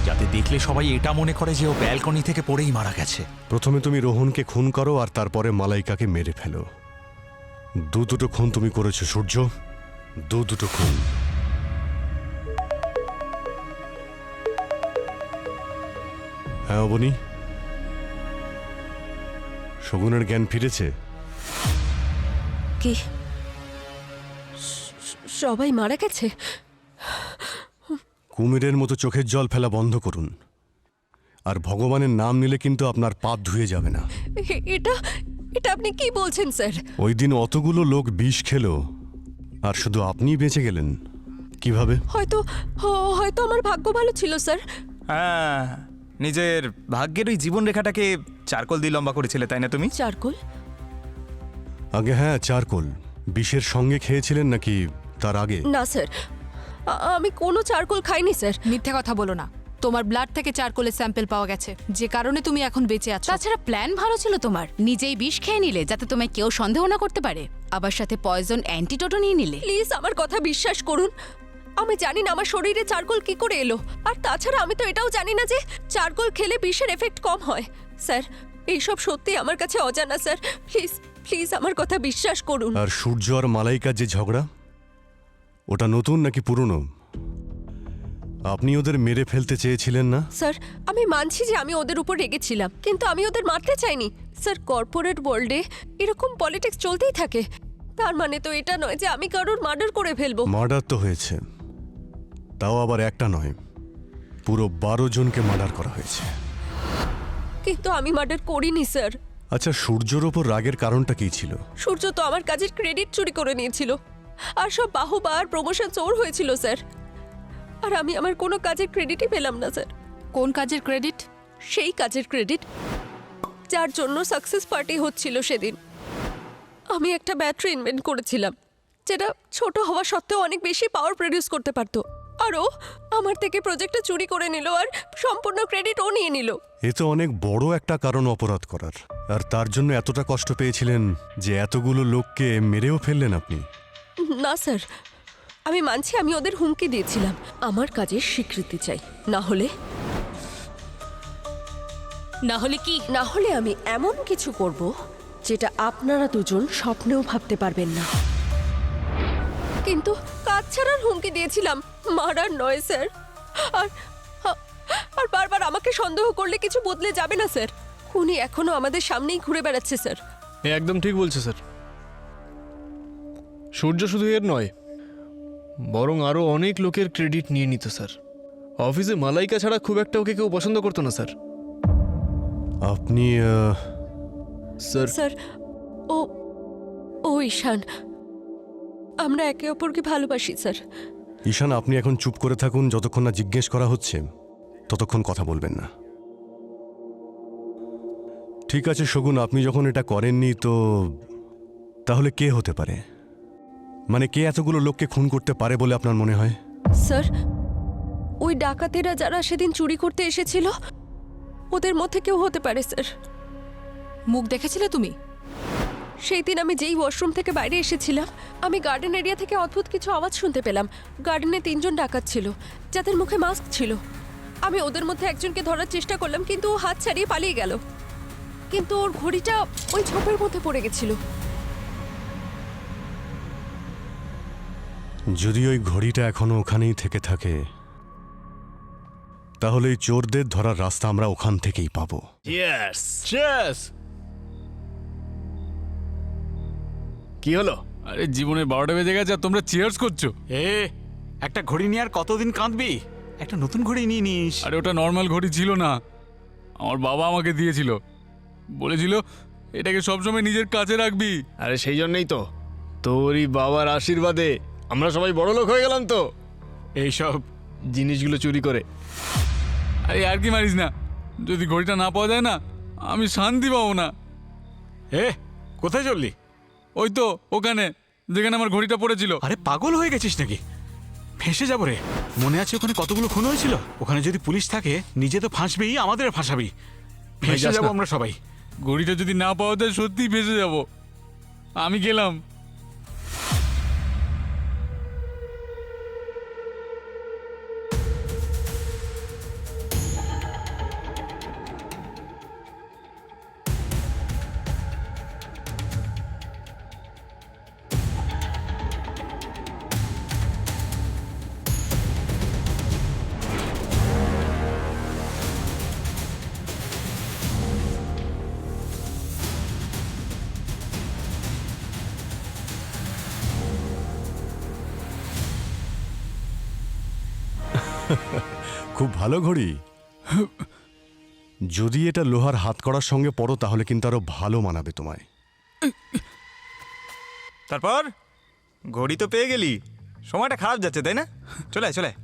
যাতে দেখলে সবাই এটা মনে করে যে ও ব্যালকনি থেকে পড়েই মারা গেছে। প্রথমে তুমি রোহনকে খুন করো আর তারপরে মালাইকাকে মেরে ফেলো। দুটো খুন তুমি করেছো সূর্য, দুটো খুন। হ্যাঁ অবনী, শগুনের জ্ঞান ফিরেছে? কি সবাই মারা গেছে? কুমিরের মতো চোখের জল ফেলা বন্ধ করুন, আর ভগবানের নাম নিলে কিন্তু আপনার পাপ ধুয়ে যাবে না। এটা এটা আপনি কি বলছেন স্যার? ওই দিন অতগুলো লোক বিষ খেলো আর শুধু আপনিই বেঁচে গেলেন, কিভাবে? হয়তো আমার ভাগ্য ভালো ছিল স্যার। হ্যাঁ, নিজের ভাগ্যের ওই জীবন রেখাটাকে চারকোল দিয়ে লম্বা করেছিলে, তাই না তুমি? চারকোল? আগে হ্যাঁ, চারকোল। বিষের সঙ্গে খেয়েছিলেন নাকি তার আগে? না স্যার, আমি কোনো চারকোল খাইনি স্যার। মিথ্যে কথা বলো না। তোমার ব্লাড থেকে চারকোলের স্যাম্পল পাওয়া গেছে, যে কারণে তুমি এখন বেঁচে আছো। তাছাড়া প্ল্যান ভালো ছিল তোমার, নিজেই বিষ খেয়ে নিলে যাতে তোমায় কেউ সন্দেহ না করতে পারে, আবার সাথে পয়জন অ্যান্টিডোটও নিয়ে নিলে। প্লিজ আমার কথা বিশ্বাস করুন, আমি জানি না আমার শরীরে চারকোল কি করে এলো। আর তাছাড়া আমি তো এটাও জানি না যে চারকোল খেলে বিষের এফেক্ট কম হয়। স্যার, এইসব সত্যি আমার কাছে অজানা স্যার। প্লিজ প্লিজ আমার কথা বিশ্বাস করুন। আর সূর্য আর মালাইকার যে ঝগড়া, ওটা নতুন নাকি পুরনো? আপনি ওদের মেরে ফেলতে চেয়েছিলেন না? স্যার, আমি মানছি যে আমি ওদের উপর রেগেছিলাম, কিন্তু আমি ওদের মারতে চাইনি স্যার। কর্পোরেট ওয়ার্ল্ডে এরকম পলিটিক্স চলতেই থাকে, তার মানে তো এটা নয় যে আমি কারোর মার্ডার করে ফেলবো। মার্ডার তো হয়েছে, তাও আবার একটা নয়, পুরো 12 জনকে মার্ডার করা হয়েছে। কিন্তু আমি মার্ডার করিনি স্যার। আচ্ছা, সূর্যর ওপর রাগের কারণটা কি ছিল? সূর্য তো আমার কাজের ক্রেডিট চুরি করে নিয়েছিল, আর সব বাহুবা আর প্রমোশন চোর হয়েছিল স্যার। আর আমি আমার কোনো কাজের ক্রেডিটই পেলাম না স্যার। কোন কাজের ক্রেডিট? সেই কাজের ক্রেডিট যার জন্য সাকসেস পার্টি হচ্ছিল সেদিন। আমি একটা ব্যাটারি ইনভেন্ট করেছিলাম, যেটা ছোট হওয়া সত্ত্বেও অনেক বেশি পাওয়ার প্রডিউস করতে পারতো। আর ও আমার থেকে প্রজেক্টটা চুরি করে নিল, আর সম্পূর্ণ ক্রেডিট ও নিয়ে নিল। এ তো অনেক বড় একটা কারণ অপরাধ করার, আর তার জন্য এতটা কষ্ট পেয়েছিলেন যে এতগুলো লোককে মেরেও ফেললেন আপনি। না স্যার, আমি মানছি আমি ওদের হুমকি দিয়েছিলাম। আমার কাজের স্বীকৃতি চাই, না হলে কি? না হলে আমি এমন কিছু করব যেটা আপনারা দুজন স্বপ্নেও ভাবতে পারবেন না। কিন্তু কাজ ছাড়ার হুমকি দিয়েছিলাম, মারার নয় স্যার। আর আর বারবার আমাকে সন্দেহ করলে কিছু বদলে যাবে না স্যার। খুনি এখনো আমাদের সামনেই ঘুরে বেড়াচ্ছে স্যার। একদম ঠিক বলছে স্যার। সূর্য শুধু এর নয়, বরং আরো অনেক লোকের ক্রেডিট নিয়ে নিত স্যার। অফিসে মালাইকা ছাড়া খুব একটা ওকে কেউ পছন্দ করতো না স্যার। আপনি স্যার স্যার, ও ঈশান, আমরা একে অপরকে ভালোবাসি স্যার। ঈশান, আপনি এখন চুপ করে থাকুন, যতক্ষণ না জিজ্ঞেস করা হচ্ছে ততক্ষণ কথা বলবেন না। ঠিক আছে শগুন, আপনি যখন এটা করেননি তো তাহলে কে হতে পারে? মানে কে এতগুলো লোককে খুন করতে পারে বলে আপনার মনে হয়? স্যার, ওই ডাকাতেরা যারা সেদিন চুরি করতে এসেছিল, ওদের মধ্যে কেউ হতে পারে স্যার। মুখ দেখেছিলে তুমি? সেই দিন আমি যেই ওয়াশরুম থেকে বাইরে এসেছিলাম, আমি গার্ডেন এরিয়া থেকে অদ্ভুত কিছু আওয়াজ শুনতে পেলাম। গার্ডেনে 3 জন ডাকাত ছিল, যাদের মুখে মাস্ক ছিল। আমি ওদের মধ্যে একজনকে ধরার চেষ্টা করলাম, কিন্তু ও হাত ছাড়িয়ে পালিয়ে গেল। কিন্তু ওর ঘড়িটা ওই ঝোপের মধ্যে পড়ে গেছিল। যদি ওই ঘড়িটা এখনো ওখানেই থেকে থাকে, তাহলে এই চোরদের ধরার রাস্তা আমরা ওখান থেকেই পাবো। কি হলো? আরে জীবনের 12টা বেজে গেছে আর তোমরা চিয়ার্স করছো। একটা ঘড়ি নিয়ে আর কতদিন কাঁদবি? একটা নতুন ঘড়ি নিয়ে নিস। আরে ওটা নর্মাল ঘড়ি ছিল না, আমার বাবা আমাকে দিয়েছিল। বলেছিল এটাকে সবসময় নিজের কাছে রাখবি। আরে সেই জন্যই তো, তোরই বাবার আশীর্বাদে আমরা সবাই বড় লোক হয়ে গেলাম তো, এইসব জিনিসগুলো চুরি করে। আরে আর কি মারিস না, যদি ঘড়িটা না পাওয়া যায় না আমি শান্তি পাবো না। কোথায় চললি? ওই তো ওখানে, যেখানে আমার ঘড়িটা পড়েছিল। আরে পাগল হয়ে গেছিস নাকি? ফেঁসে যাবো রে। মনে আছে ওখানে কতগুলো খুন হয়েছিল? ওখানে যদি পুলিশ থাকে নিজে তো ফাঁসবেই, আমাদের ফাঁসাবি। ফেঁসে যাবো আমরা সবাই। ঘড়িটা যদি না পাওয়া যায় সত্যিই ফেঁসে যাব। আমি গেলাম। খুব ভালো ঘড়ি। যদি এটা লোহার হাত করার সঙ্গে পড়ো তাহলে কিন্তু আরো ভালো মানাবে তোমায়। তারপর ঘড়ি তো পেয়ে গেলি, সময়টা খারাপ যাচ্ছে তাই না? চলে আয়, চলে আয়।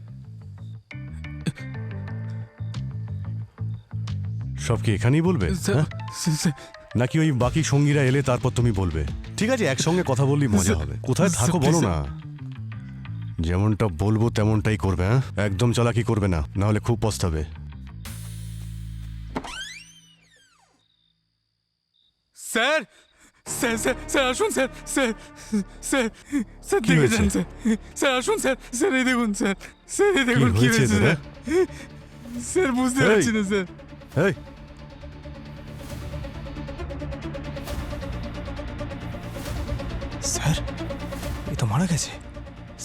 সব কি এখানেই বলবে, হ্যাঁ? নাকি ওই বাকি সঙ্গীরা এলে তারপর তুমি বলবে? ঠিক আছে, একসঙ্গে কথা বললেই মজা হবে। কোথায় থাকো বলো না। যেমনটা বলবো তেমনটাই করবে, হ্যাঁ? একদম চালাকি করবে না, নাহলে খুব পস্তাবে। স্যার স্যার স্যার স্যার আসুন স্যার, স্যার স্যার স্যার কি দেখে হয়েছে? যান স্যার, স্যার আসুন স্যার, স্যার এই দেখুন স্যার, স্যার এই দেখুন কি হয়েছে হয়েছে এদের, স্যার, স্যার বুঝতে এই। পারছি না স্যার। এই স্যার এ তো মারা গেছে।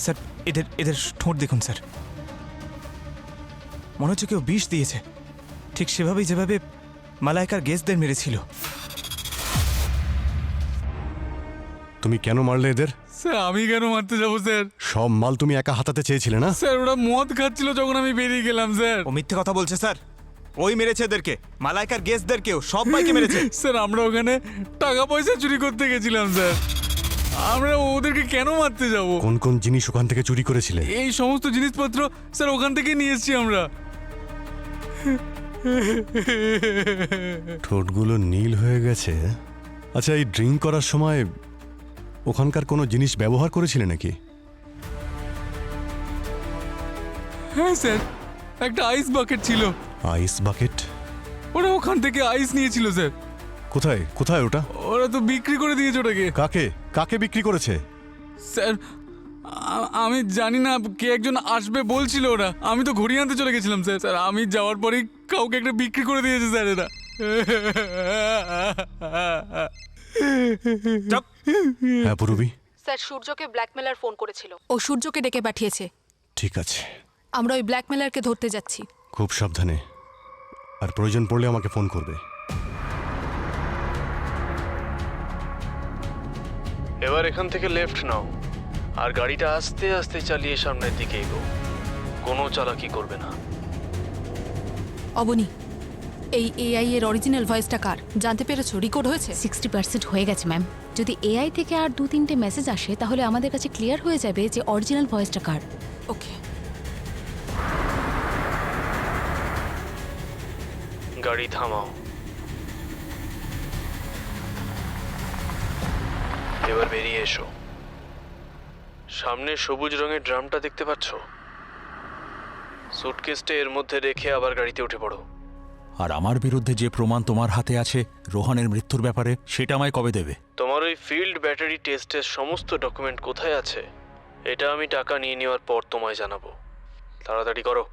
স্যার এদের এদের ঠোঁট দেখুন স্যার, মনে হচ্ছে কেউ বিষ দিয়েছে, ঠিক সেভাবেই যেভাবে মালাইকার গেস্টদের মেরেছিল। তুমি কেন মারলে এদের? স্যার আমি কেন মারতে যাবো স্যার? সব মাল তুমি একা হাতাতে চেয়েছিলে না? স্যার ওরা মদ খাচ্ছিল যখন আমি বেরিয়ে গেলাম স্যার। ও মিথ্যে কথা বলছে স্যার, ওই মেরেছে এদেরকে, মালাইকার গেস্টদেরকেও, সবাইকে মেরেছে। স্যার আমরা ওখানে টাকা পয়সা চুরি করতে গেছিলাম স্যার, আমরা ওদেরকে কেন মারতে যাব? কোন কোন জিনিস ওখান থেকে চুরি করেছিলে? এই সমস্ত জিনিসপত্র স্যার ওখান থেকে নিয়ে এসেছি আমরা। ঠোঁটগুলো নীল হয়ে গেছে। আচ্ছা, এই ড্রিঙ্ক করার সময় ওখানকার কোনো জিনিস ব্যবহার করেছিলে নাকি? হ্যাঁ স্যার, একটা আইস বাকেট ছিল। Ice bucket? ওরা ওখান থেকে আইস নিয়েছিল স্যার। কোথায় কোথায় ওটা? ওরা তো বিক্রি করে দিয়েছে ওটাকে। কাকে কাকে বিক্রি করেছে? স্যার আমি জানি না, কে একজন আসবে বলছিল ওরা, আমি তো ঘড়ি আনতে চলে গেছিলাম স্যার। স্যার আমি যাওয়ার পরেই কাউকে একটা বিক্রি করে দিয়েছে স্যার এরা। হ্যাঁ পূরবী, স্যার সূর্যকে ব্ল্যাকমেলার ফোন করেছিল, ও সূর্যকে ডেকে পাঠিয়েছে। ঠিক আছে, আমরা ওই ব্ল্যাকমেলারকে ধরতে যাচ্ছি। খুব সাবধানে, আর প্রয়োজন পড়লে আমাকে ফোন করবে। এবার এখান থেকে লেফট নাও, আর গাড়িটা আস্তে আস্তে চালিয়ে সামনের দিকে এগো। কোনো চালাকি করবে না। অবনী, এই এআই এর অরিজিনাল ভয়েসটা কার জানতে পেরেছো? রেকর্ড হয়েছে? 60% হয়ে গেছে ম্যাম। যদি এআই থেকে আর 2-3টে মেসেজ আসে তাহলে আমাদের কাছে ক্লিয়ার হয়ে যাবে যে অরিজিনাল ভয়েসটা কার। ওকে। গাড়ি থামাও। এবার বেরিয়ে এসো। সামনে সবুজ রঙের ড্রামটা দেখতে পাচ্ছ? সুটকেসটা এর মধ্যে রেখে আবার গাড়িতে উঠে পড়ো। আর আমার বিরুদ্ধে যে প্রমাণ তোমার হাতে আছে রোহানের মৃত্যুর ব্যাপারে, সেটা আমায় কবে দেবে? তোমার ওই ফিল্ড ব্যাটারি টেস্টের সমস্ত ডকুমেন্ট কোথায় আছে এটা আমি টাকা নিয়ে নেওয়ার পর তোমায় জানাবো। তাড়াতাড়ি করো।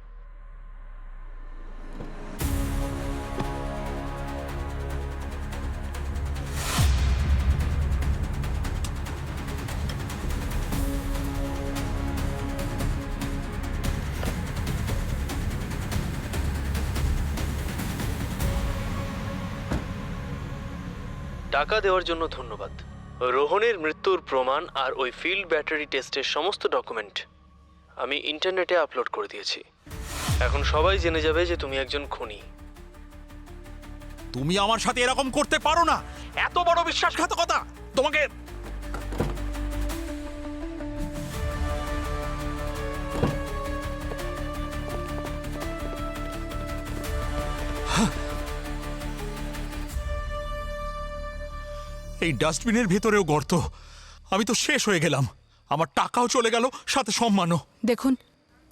টাকা দেওয়ার জন্য ধন্যবাদ। রোহনের মৃত্যুর প্রমাণ আর ওই ফিল্ড ব্যাটারি টেস্টের সমস্ত ডকুমেন্ট আমি ইন্টারনেটে আপলোড করে দিয়েছি। এখন সবাই জেনে যাবে যে তুমি একজন খুনি। তুমি আমার সাথে এরকম করতে পারো না, এত বড় বিশ্বাসঘাতকতা তোমাকে। এই ডাস্টবিনের ভেতরেও গর্ত, আমি তো শেষ হয়ে গেলাম। আমার টাকাও চলে গেল, সাথে সম্মানও। দেখুন,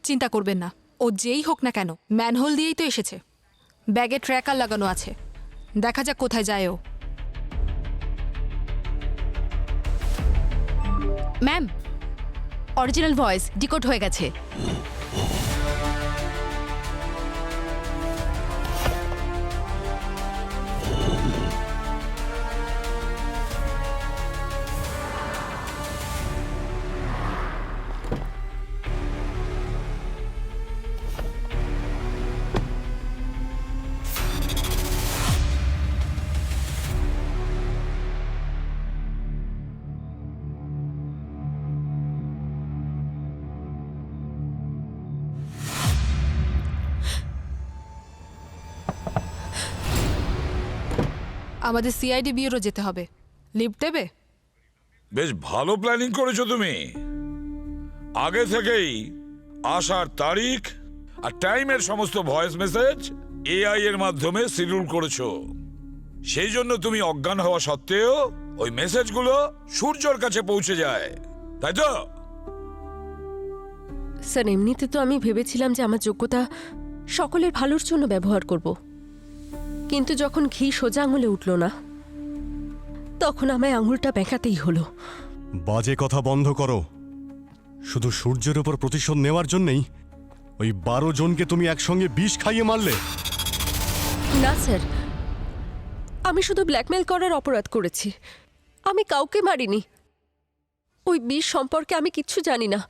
চিন্তা করবেন না, ও যেই হোক না কেন ম্যানহোল দিয়েই তো এসেছে। ব্যাগে ট্র্যাকার লাগানো আছে, দেখা যাক কোথায় যায় ও। ম্যাম, অরিজিনাল ভয়েস ডিকোড হয়ে গেছে। আমাদের সিআইডি ব্যুরো যেতে হবে। লিফট দেবে? বেশ ভালো প্ল্যানিং করেছো তুমি। আগে থেকেই আসার তারিখ আর টাইমের সমস্ত ভয়েস মেসেজ এআই এর মাধ্যমে শিডিউল করেছো। সেই জন্য তুমি অজ্ঞান হওয়া সত্ত্বেও ওই মেসেজগুলো সূর্যর কাছে পৌঁছে যায়, তাই তো? স্যার, এমনিতে তো আমি ভেবেছিলাম যে আমার যোগ্যতা সকলের ভালোর জন্য ব্যবহার করব, কিন্তু যখন ঘি সোজা আঙুলে উঠল না, তখন আমায় আঙুলটা বেঁকাতেই হলো। বাজে কথা বন্ধ করো। শুধু সূর্যের ওপর প্রতিশোধ নেওয়ার জন্যই ওই 12 জনকে তুমি একসঙ্গে বিষ খাইয়ে মারলে। না স্যার, আমি শুধু ব্ল্যাকমেল করার অপরাধ করেছি, আমি কাউকে মারিনি। ওই বিষ সম্পর্কে আমি কিচ্ছু জানি না।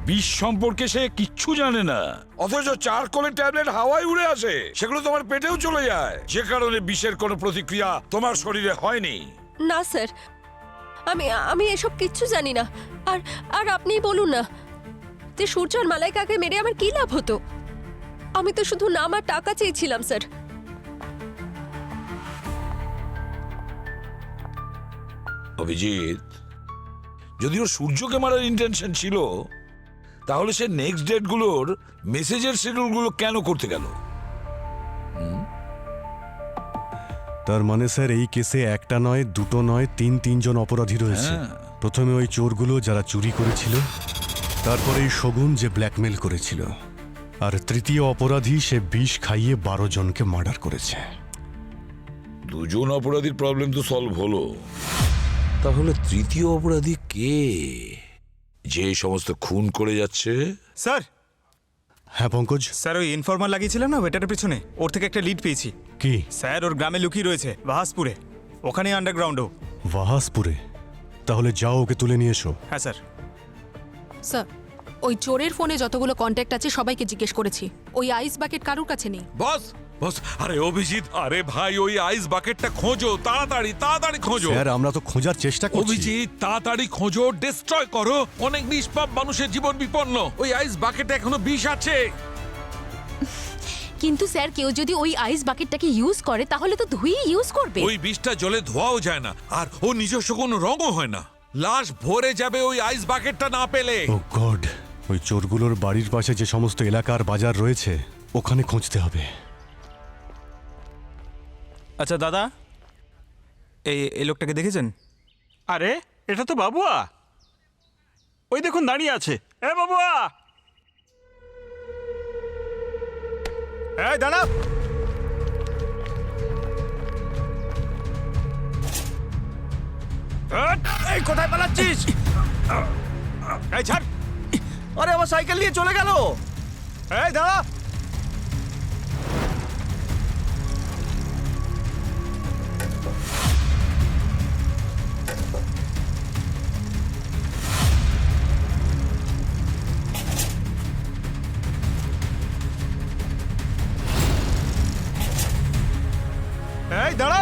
বিষ সম্পর্কে সে কিচ্ছু জানে না, অথচ চারকোলের ট্যাবলেট হাওয়ায় উড়ে আসে, সেগুলো তোমার পেটেও চলে যায়, যে কারণে বিষের কোনো প্রতিক্রিয়া তোমার শরীরে হয়নি। না স্যার, আমি এসব কিচ্ছু জানি না। আর আর আপনিই বলুন না যে সূর্য আর মালাইকাকে মেরে আমার কি লাভ হতো? আমি তো শুধু নাম আর টাকা চেয়েছিলাম স্যার। অভিজিৎ, যদি ওর সূর্যকে মারার ইন্টেনশন ছিল, তাহলে সে নেক্সট ডেটগুলোর মেসেজের শিডিউলগুলো কেন করতে গেল? তার মানে স্যার, এই কেসে একটা নয়, দুটো নয়, তিনজন অপরাধী রয়েছে। প্রথমে ওই চোরগুলো যারা চুরি করেছিল, তারপরে এই শগুন যে ব্ল্যাকমেল করেছিল, আর তৃতীয় অপরাধী সে বিষ খাইয়ে 12 জনকে মার্ডার করেছে। দুজন অপরাধীর প্রবলেম তো সলভ হলো, তাহলে তৃতীয় অপরাধী কে, যে সমস্ত খুন করে যাচ্ছে? স্যার, হ্যাঁ পঙ্কজ। স্যার ওই ইনফর্মার লাগিয়েছিলাম না ওয়েটারের পিছনে, ওর থেকে একটা লিড পেয়েছি। কি? স্যার ওর গ্রামে লুকিয়ে রয়েছে, বাহাসপুরে, ওখানে আন্ডারগ্রাউন্ডও। ওয়াহাসপুরে? তাহলে যাও, ওকে তুলে নিয়ে এসো। হ্যাঁ স্যার। স্যার, ওই চোরের ফোনে যতগুলো কন্ট্যাক্ট আছে সবাইকে জিজ্ঞেস করেছি, ওই আইস বাকেট কারুর কাছে নেই। বস বস, আরে অভিজিৎ, আরে ভাই ওই আইস বাকেটটা খোঁজো, তাড়াতাড়ি তাড়াতাড়ি খোঁজো। স্যার, আমরা তো খোঁজার চেষ্টা করছি। অভিজিৎ, তাড়াতাড়ি খোঁজো, ডিস্ট্রয় করো, অনেক নিষ্পাপ মানুষের জীবন বিপন্ন। ওই আইস বাকেটে এখনো বিষ আছে। কিন্তু স্যার, কেউ যদি ওই আইস বাকেটটাকে ইউজ করে তাহলে তো ধুয়েই ইউজ করবে। ওই বিষটা জলে ধোয়াও যায় না, আর ও নিজস্ব কোনো রঙও হয় না। লাশ ভরে যাবে ওই আইস বাকেটটা না পেলে। ও গড, ওই চোরগুলোর বাড়ির পাশে যে সমস্ত এলাকার বাজার রয়েছে, ওখানে খুঁজতে হবে। আচ্ছা দাদা, এই লোকটাকে দেখেছেন? আরে এটা তো বাবুয়া, ওই দেখুন দাঁড়িয়ে আছে। এ বাবুয়া! এই দাঁড়া! এই কোথায় পালাচ্ছিস? এই ছাড়! আরে আমার সাইকেল নিয়ে চলে গেল। এই দাঁড়া! এই দাঁড়া!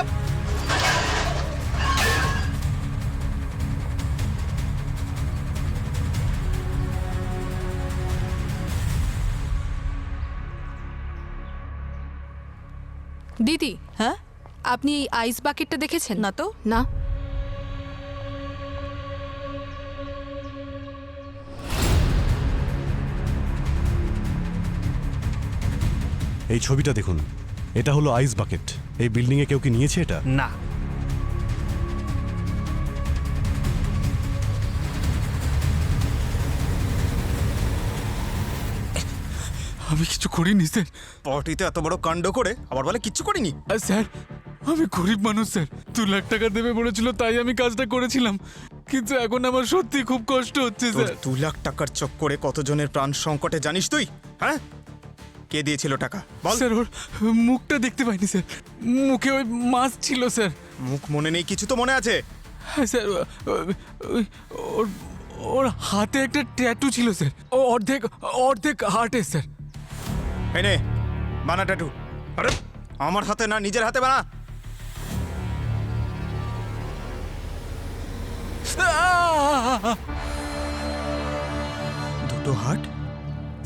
দিদি, হ্যাঁ, আপনি এই আইস বাকেটটা দেখেছেন? না তো। না। এই ছবিটা দেখুন, এটা হলো আইস বাকেট। এই বিল্ডিং এ কেউ কি নিয়েছে এটা? না। আমি কিছু করিনি স্যার। পার্টিতে এত বড় কাণ্ড করে আবার বলে কিচ্ছু করিনি। স্যার, আমি গরিব মানুষ স্যার। 2 লাখ টাকা দেবে বলেছিল, তাই আমি কাজটা করেছিলাম। কিন্তু এখন আমার সত্যি খুব কষ্ট হচ্ছে তোর স্যার। 2 লাখ টাকার চক্করে কতজনের প্রাণ সংকটে জানিস তুই? হ্যাঁ, কে দিয়েছিল টাকা বল? স্যার, ওর মুখটা দেখতে পাইনি স্যার। মুখে ওই মাস্ক ছিল স্যার। মুখ মনে নেই, কিছু তো মনে আছে। হ্যাঁ স্যার, ওর ওর হাতে একটা ট্যাটু ছিল স্যার। ও অর্ধেক হার্টে স্যার। এনে বানা ট্যাটু। আরে আমার হাতে না, নিজের হাতে বানা। দুটো হার্ট?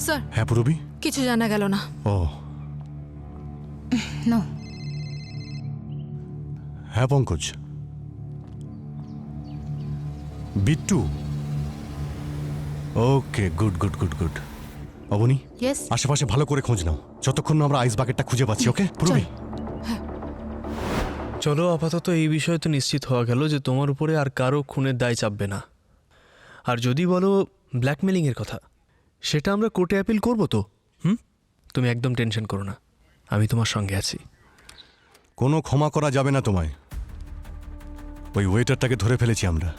স্যার, হ্যাঁ পুরবি? কিছু জানা গেল না। Oh no. হ্যাঁ Pankaj. Bittu, okay, good good good good. Abani, yes আশেপাশে ভালো করে খোঁজ নাও যতক্ষণ না আমরা আইস বাকেটটা খুঁজে পাচ্ছি। ওকে পুরবি? চলো, আপাতত এই বিষয়ে তো নিশ্চিত হওয়া গেল যে তোমার উপরে আর কারো খুনের দায় চাপবে না। আর যদি বলো ব্ল্যাকমেলিংয়ের কথা, সেটা আমরা কোর্টে অ্যাপিল করবো তো। তুমি একদম টেনশন করো না, আমি তোমার সঙ্গে আছি। কোনো ক্ষমা করা যাবে না তোমায়। ওই ওয়েটারটাকে ধরে ফেলেছি আমরা,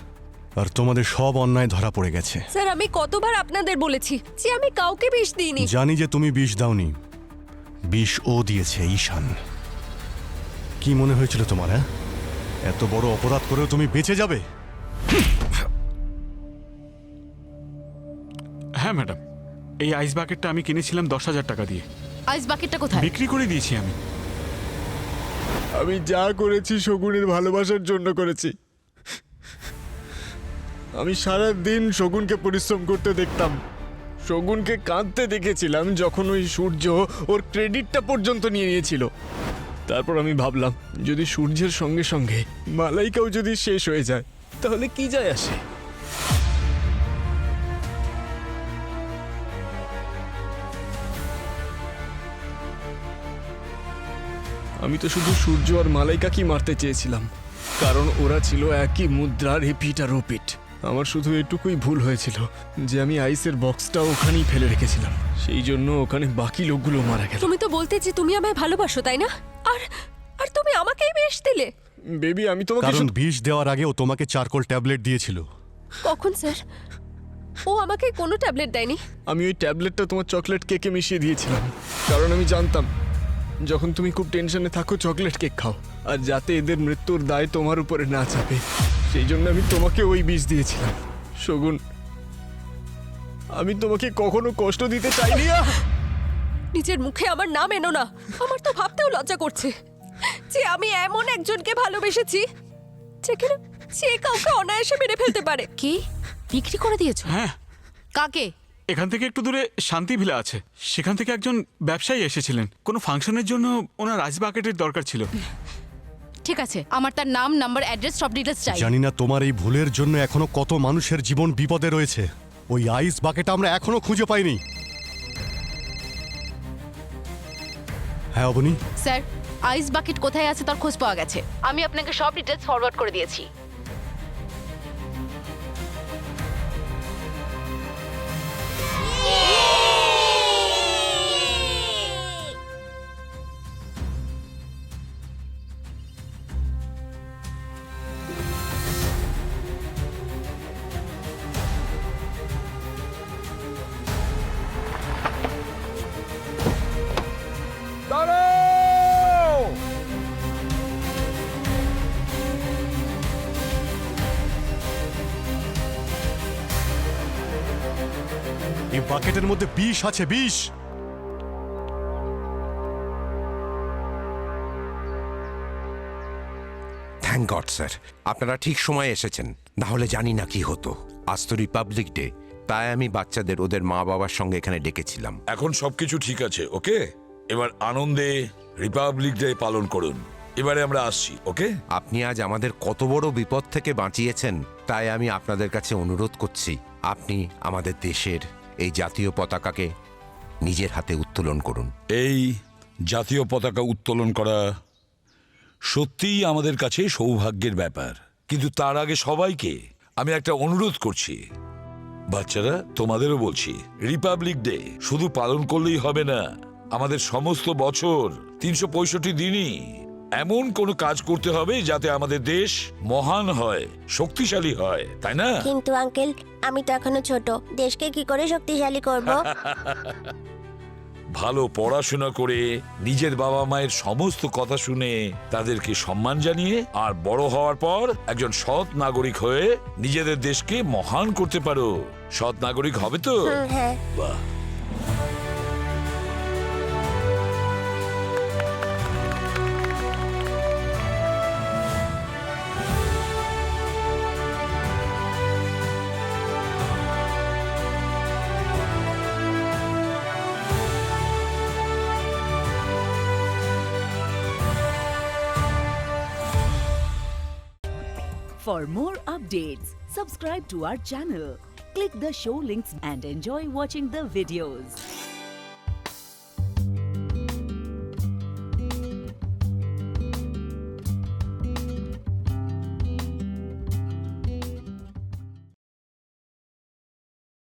আর তোমাদের সব অন্যায় ধরা পড়ে গেছে। স্যার, আমি কতবার আপনাদের বলেছি যে আমি কাউকে বিষ দিইনি। জানি যে তুমি বিষ দাওনি, বিষ ও দিয়েছে, ঈশান। কি মনে হয়েছিল তোমার? হ্যাঁ, এত বড় অপরাধ করেও তুমি বেঁচে যাবে? হ্যাঁ ম্যাডাম, এই আইস বাকেটটা আমি কিনেছিলাম 10,000 টাকা দিয়ে। আইস বাকেটটা কোথায়? বিক্রি করে দিয়েছি আমি। আমি যা করেছি শগুনের ভালোবাসার জন্য করেছি। আমি সারা দিন শগুনকে পরিশ্রম করতে দেখতাম, শগুনকে কাঁদতে দেখেছিলাম যখন ওই সূর্য ওর ক্রেডিটটা পর্যন্ত নিয়ে নিয়েছিল। তারপর আমি ভাবলাম, যদি সূর্যের সঙ্গে সঙ্গে মালাইকাও যদি শেষ হয়ে যায় তাহলে কি যায় আসে। আমি তো শুধু সূর্য আর মালাইকাকেই মারতে চেয়েছিলাম, কারণ ওরা ছিল একই মুদ্রার রিপিট আর ওপিট। আমার শুধু এটুকুই ভুল হয়েছিল যে আমি আইসের বক্সটা ওখানেই ফেলে রেখেছিলাম, সেই জন্য ওখানে বাকি লোকগুলো মারা গেল। তুমি তো বলতে যে তুমি আমায় ভালোবাসো, তাই না? আর আর তুমি আমাকেই বিষ দিলে। বেবি, আমি তোমাকে কারণ বিষ দেওয়ার আগে ও তোমাকে চারকোল ট্যাবলেট দিয়েছিল। কখন স্যার? ও আমাকে কোনো ট্যাবলেট দেয়নি। আমি ওই ট্যাবলেটটা তোমার চকলেট কেকে মিশিয়ে দিয়েছিলাম, কারণ আমি জানতাম যখন তুমি খুব টেনশনে থাকো চকলেট কেক খাও, আর যাতে এদের মৃত্যুর দায় তোমার উপরে না চাপে, সেই জন্য আমি তোমাকে ওই বিষ দিয়েছিলাম। শগুন, আমি তোমাকে কখনো কষ্ট দিতে চাইনি। নিজের মুখে আমার নাম এনো না। আমার তো ভাবতেও লজ্জা করছে যে আমি এমন একজনকে ভালোবেসেছি যেখানে সে কাউকে অনায়াসে মেরে ফেলতে পারে। কি বিক্রি করে দিয়েছো? হ্যাঁ, কাকে? এখান থেকে একটু দূরে শান্তি ভিলা আছে, সেখান থেকে একজন ব্যবসায়ী এসেছিলেন। কোনো ফাংশনের জন্য ওনার আইস বাকেটের দরকার ছিল। ঠিক আছে, আমার তার নাম, নাম্বার, অ্যাড্রেস সব ডিটেলস চাই। জানি না তোমার এই ভুলের জন্য এখনো কত মানুষের জীবন বিপদে রয়েছে। ওই আইস বাকেট আমরা এখনো খুঁজে পাইনি। হ্যাঁ অবনী, স্যার, আইস বাকেট কোথায় আছে তার খোঁজ পাওয়া গেছে। আমি আপনাকে সব ডিটেলস ফরওয়ার্ড করে দিয়েছি। এই বাকেটের মধ্যে বিষ আছে, বিষ। থ্যাংক গড স্যার, আপনারা ঠিক সময়ে এসেছেন, না হলে জানি না কি হতো। আজ তো রিপাবলিক ডে, তাই আমি বাচ্চাদের ওদের মা বাবার সঙ্গে এখানে ডেকেছিলাম। এখন সবকিছু ঠিক আছে, ওকে? এবার আনন্দে রিপাবলিক ডে পালন করুন। এবারে আমরা আসছি, ওকে? আপনি আজ আমাদের কত বড় বিপদ থেকে বাঁচিয়েছেন, তাই আমি আপনাদের কাছে অনুরোধ করছি, আপনি আমাদের দেশের এই জাতীয় পতাকাকে নিজের হাতে উত্তোলন করুন। এই জাতীয় পতাকা উত্তোলন করা সত্যিই আমাদের কাছে সৌভাগ্যের ব্যাপার, কিন্তু তার আগে সবাইকে আমি একটা অনুরোধ করছি। বাচ্চারা, তোমাদেরও বলছি, রিপাবলিক ডে শুধু পালন করলেই হবে না। আমাদের সমস্ত বছর 365 দিনই এমন কোনো কাজ করতে হবে যাতে আমাদের দেশ মহান হয়, শক্তিশালী হয়, তাই না? কিন্তু আঙ্কেল, আমি তো এখনো ছোট, দেশকে কি করে শক্তিশালী করব? ভালো পড়াশোনা করে নিজের বাবা মায়ের সমস্ত কথা শুনে তাদেরকে সম্মান জানিয়ে আর বড় হওয়ার পর একজন সৎ নাগরিক হয়ে নিজেদের দেশকে মহান করতে পারো। সৎ নাগরিক হবে তো? হ্যাঁ। বাহ। For more updates, subscribe to our channel, click the show links and enjoy watching the videos.